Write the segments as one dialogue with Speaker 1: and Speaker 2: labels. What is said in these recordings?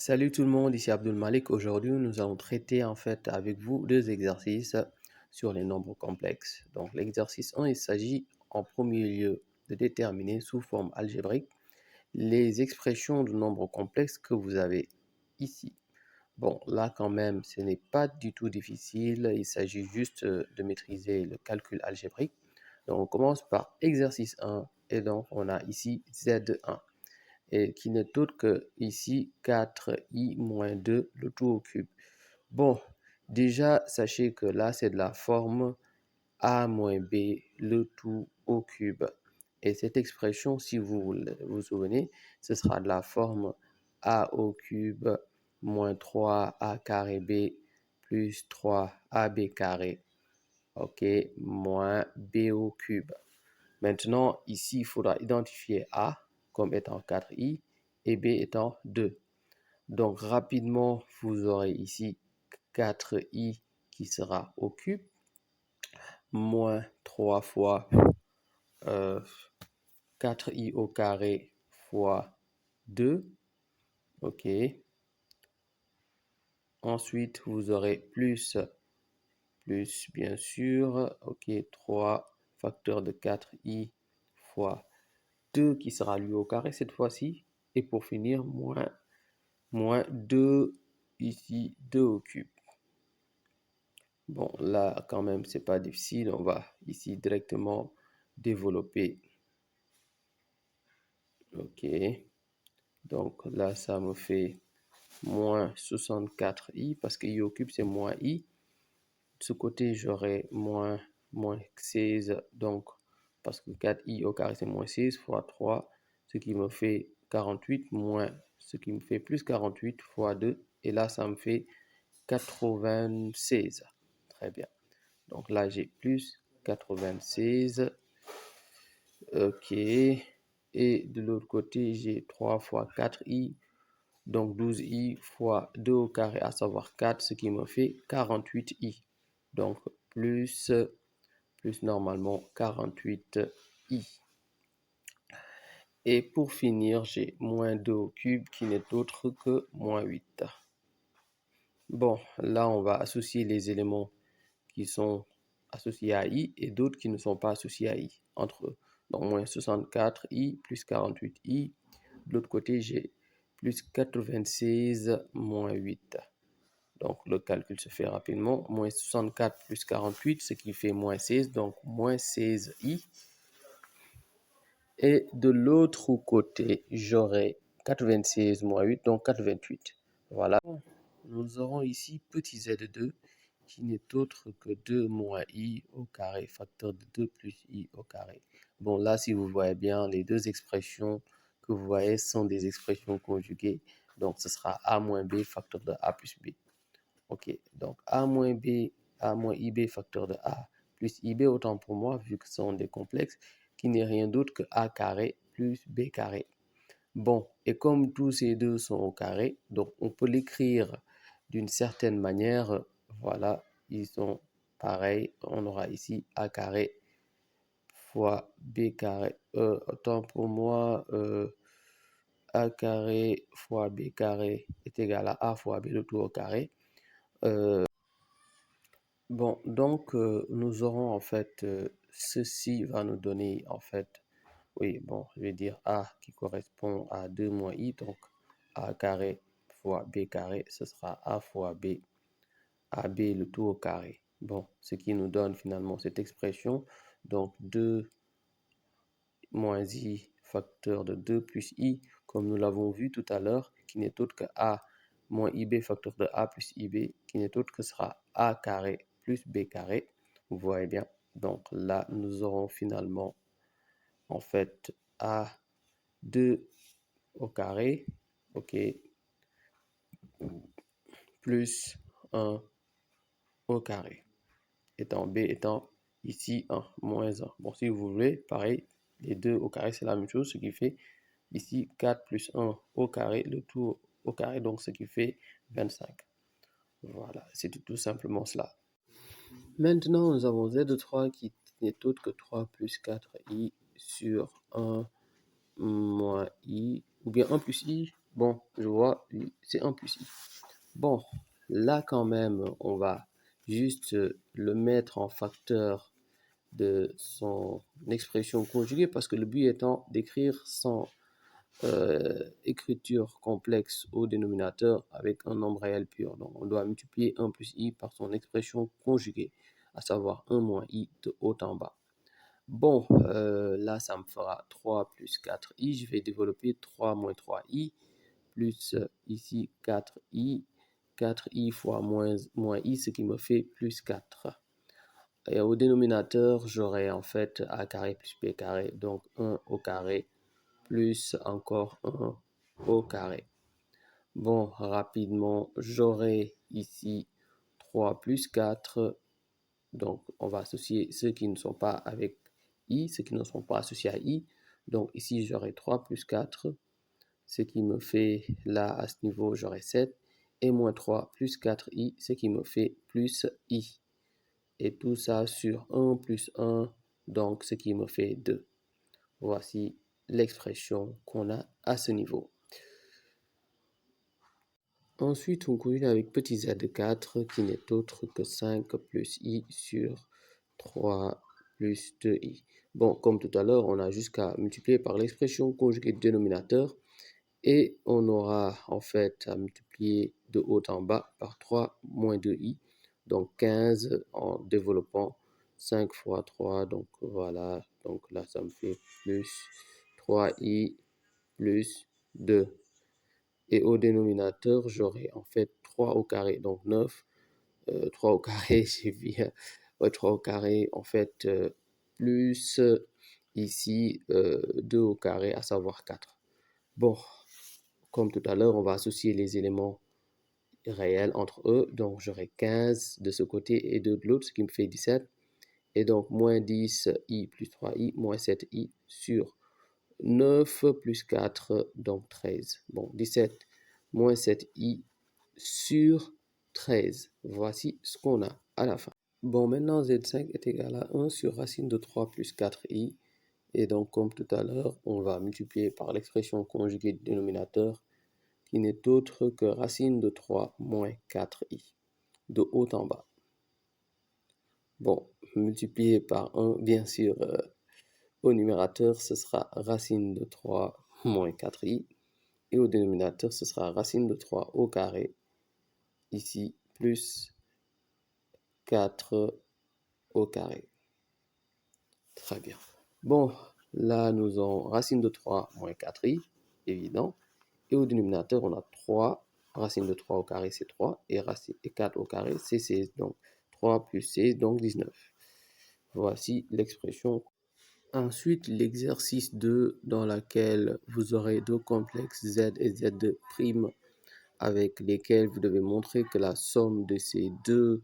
Speaker 1: Salut tout le monde, ici Abdul Malik. Aujourd'hui, nous allons traiter avec vous deux exercices sur les nombres complexes. Donc, l'exercice 1, il s'agit en premier lieu de déterminer sous forme algébrique les expressions de nombres complexes que vous avez ici. Bon, là quand même, ce n'est pas du tout difficile. Il s'agit juste de maîtriser le calcul algébrique. Donc, on commence par exercice 1 et donc on a ici Z1 et qui n'est autre que ici 4i moins 2, le tout au cube. Bon, déjà, sachez que là, c'est de la forme a moins b, le tout au cube. Et cette expression, si vous vous souvenez, ce sera de la forme a au cube moins 3a carré b plus 3ab carré, ok, moins b au cube. Maintenant, ici, il faudra identifier A comme étant 4i et B étant 2. Donc, rapidement, vous aurez ici 4i qui sera au cube, moins 3 fois 4i au carré fois 2. OK. Ensuite, vous aurez plus, bien sûr. OK, 3 facteur de 4i fois 2 qui sera lui au carré cette fois-ci. Et pour finir, moins 2 ici, 2 au cube. Bon, là, quand même, c'est pas difficile. On va ici directement développer. OK. Donc là, ça me fait moins 64i parce que i au cube, c'est moins i. De ce côté, j'aurai moins 16. Donc, parce que 4i au carré, c'est moins 16 fois 3, ce qui me fait 48 moins ce qui me fait plus 48 fois 2. Et là, ça me fait 96. Très bien. Donc là, j'ai plus 96. OK. Et de l'autre côté, j'ai 3 fois 4i. Donc 12i fois 2 au carré, à savoir 4, ce qui me fait 48i. Donc plus normalement 48i. Et pour finir, j'ai moins 2 au cube qui n'est autre que moins 8. Bon, là, on va associer les éléments qui sont associés à i et d'autres qui ne sont pas associés à i entre eux. Donc, moins 64i plus 48i. De l'autre côté, j'ai plus 96 moins 8. Donc, le calcul se fait rapidement. Moins 64 plus 48, ce qui fait moins 16. Donc, moins 16i. Et de l'autre côté, j'aurai 96 moins 8, donc 88. Voilà. Nous aurons ici petit z2 qui n'est autre que 2 moins i au carré, facteur de 2 plus i au carré. Bon, là, si vous voyez bien, les deux expressions que vous voyez sont des expressions conjuguées. Donc, ce sera a moins b, facteur de a plus b. OK, donc a moins b, a moins ib, facteur de a, plus ib, autant pour moi, vu que ce sont des complexes, qui n'est rien d'autre que a carré plus b carré. Bon, et comme tous ces deux sont au carré, donc on peut l'écrire d'une certaine manière. Voilà, ils sont pareils. On aura ici a carré fois b carré. Autant pour moi, a carré fois b carré est égal à a fois b le tout au carré. Bon, donc nous aurons ceci va nous donner oui, bon, je vais dire A qui correspond à 2 moins I, donc A carré fois B carré, ce sera A fois B, AB le tout au carré. Bon, ce qui nous donne finalement cette expression, donc 2 moins I facteur de 2 plus I, comme nous l'avons vu tout à l'heure, qui n'est autre que A moins IB facteur de A plus IB, qui n'est autre que sera A carré plus B carré. Vous voyez bien, donc là, nous aurons finalement A2 au carré, ok, plus 1 au carré, étant B étant ici 1, moins 1. Bon, si vous voulez, pareil, les deux au carré, c'est la même chose, ce qui fait ici 4 plus 1 au carré, le tout au carré, donc ce qui fait 25. Voilà, c'est tout simplement cela. Maintenant, nous avons Z3 qui n'est autre que 3 plus 4i sur 1 moins i, ou bien 1 plus i, Bon, je vois, c'est 1 plus i. Bon, là quand même, on va juste le mettre en facteur de son expression conjuguée parce que le but étant d'écrire sans écriture complexe au dénominateur avec un nombre réel pur. Donc on doit multiplier 1 plus i par son expression conjuguée, à savoir 1 moins i de haut en bas. Bon, là ça me fera 3 plus 4i. Je vais développer 3 moins 3i plus ici 4i. 4i fois moins i, ce qui me fait plus 4. Et au dénominateur, j'aurai en fait a carré plus b carré, donc 1 au carré plus encore 1 au carré. Bon, rapidement, j'aurai ici 3 plus 4. Donc, on va associer ceux qui ne sont pas avec i, ceux qui ne sont pas associés à i. Donc, ici, j'aurai 3 plus 4, ce qui me fait, là, à ce niveau, j'aurai 7. Et moins 3 plus 4i, ce qui me fait plus i. Et tout ça sur 1 plus 1, donc ce qui me fait 2. Voici l'expression qu'on a à ce niveau. Ensuite, on continue avec petit z de 4 qui n'est autre que 5 plus i sur 3 plus 2i. Bon, comme tout à l'heure, on a jusqu'à multiplier par l'expression conjuguée du dénominateur et on aura en fait à multiplier de haut en bas par 3 moins 2i, donc 15 en développant 5 fois 3, donc voilà, donc là ça me fait plus 3i plus 2. Et au dénominateur, j'aurai en fait 3 au carré, donc 9. 3 au carré, j'ai vu, ouais, 3 au carré, en fait, plus ici 2 au carré, à savoir 4. Bon, comme tout à l'heure, on va associer les éléments réels entre eux. Donc, j'aurai 15 de ce côté et 2 de l'autre, ce qui me fait 17. Et donc, moins 10i plus 3i, moins 7i sur 9 plus 4, donc 13. Bon, 17 moins 7i sur 13. Voici ce qu'on a à la fin. Bon, maintenant z5 est égal à 1 sur racine de 3 plus 4i. Et donc, comme tout à l'heure, on va multiplier par l'expression conjuguée du dénominateur qui n'est autre que racine de 3 moins 4i, de haut en bas. Bon, multiplié par 1, bien sûr, au numérateur, ce sera racine de 3 moins 4i. Et au dénominateur, ce sera racine de 3 au carré, ici, plus 4 au carré. Très bien. Bon, là, nous avons racine de 3 moins 4i, évident. Et au dénominateur, on a 3. Racine de 3 au carré, c'est 3. Et racine de 4 au carré, c'est 16. Donc, 3 plus 16, donc 19. Voici l'expression. Ensuite, l'exercice 2 dans lequel vous aurez deux complexes Z et Z' avec lesquels vous devez montrer que la somme de ces deux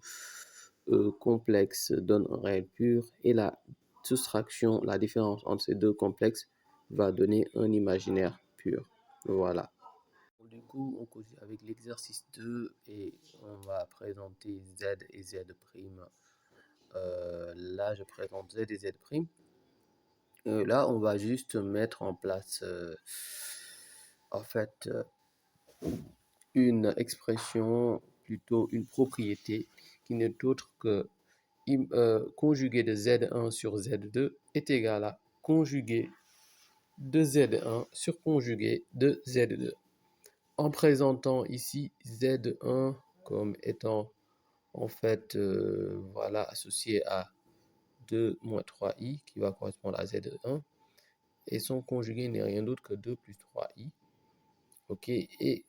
Speaker 1: complexes donne un réel pur et la soustraction, la différence entre ces deux complexes va donner un imaginaire pur. Voilà. Du coup, on continue avec l'exercice 2 et on va présenter Z et Z'. Là, je présente Z et Z'. Là, on va juste mettre en place, en fait, une expression, plutôt une propriété, qui n'est autre que conjugué de Z1 sur Z2 est égal à conjugué de Z1 sur conjugué de Z2. En présentant ici Z1 comme étant en fait voilà, associé à 2 moins 3i qui va correspondre à Z1 et son conjugué n'est rien d'autre que 2 plus 3i. Ok, et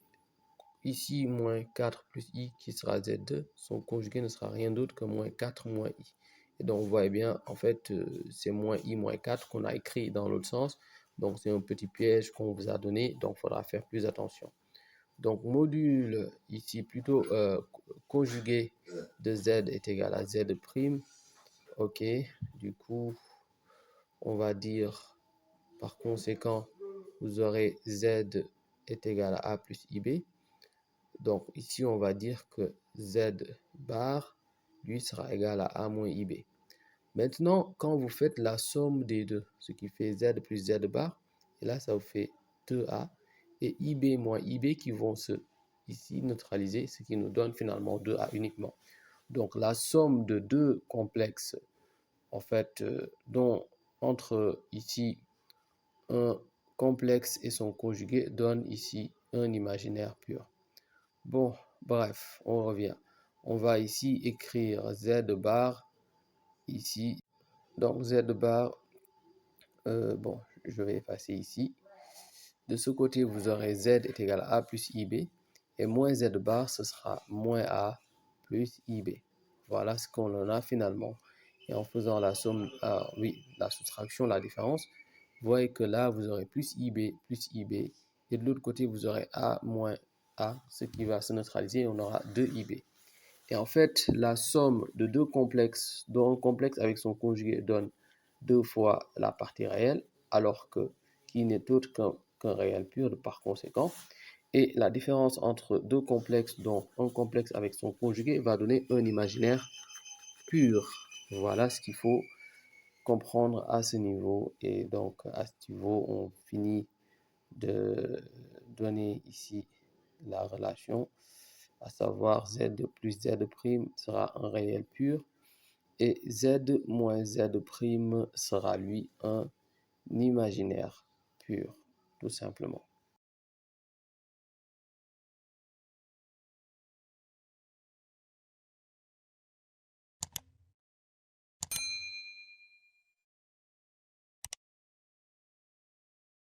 Speaker 1: ici, moins 4 plus i qui sera z2, son conjugué ne sera rien d'autre que moins 4 moins i. Et donc, vous voyez bien, en fait, c'est moins i moins 4 qu'on a écrit dans l'autre sens. Donc, c'est un petit piège qu'on vous a donné, donc il faudra faire plus attention. Donc, module ici, plutôt conjugué de z est égal à z'. Ok, du coup, on va dire, par conséquent, vous aurez z est égal à a plus ib. Donc ici, on va dire que z bar, lui, sera égal à a moins ib. Maintenant, quand vous faites la somme des deux, ce qui fait z plus z bar, et là, ça vous fait 2a. et IB moins IB qui vont se ici neutraliser, ce qui nous donne finalement 2A uniquement. Donc la somme de deux complexes, en fait, dont entre ici un complexe et son conjugué donne ici un imaginaire pur. Bon, bref, on revient. On va ici écrire Z bar ici. Donc Z bar, bon, je vais effacer ici. De ce côté, vous aurez Z est égal à A plus IB. Et moins Z bar, ce sera moins A plus IB. Voilà ce qu'on en a finalement. Et en faisant la somme, oui, la soustraction, la différence, vous voyez que là, vous aurez plus IB plus IB. Et de l'autre côté, vous aurez A moins A, ce qui va se neutraliser et on aura 2 IB. Et en fait, la somme de deux complexes, dont un complexe avec son conjugué donne deux fois la partie réelle, alors que qui n'est autre qu'un réel pur par conséquent. Et la différence entre deux complexes, dont un complexe avec son conjugué, va donner un imaginaire pur. Voilà ce qu'il faut comprendre à ce niveau. Et donc, à ce niveau, on finit de donner ici la relation, à savoir z plus z' sera un réel pur et z moins z' sera lui un imaginaire pur, tout simplement.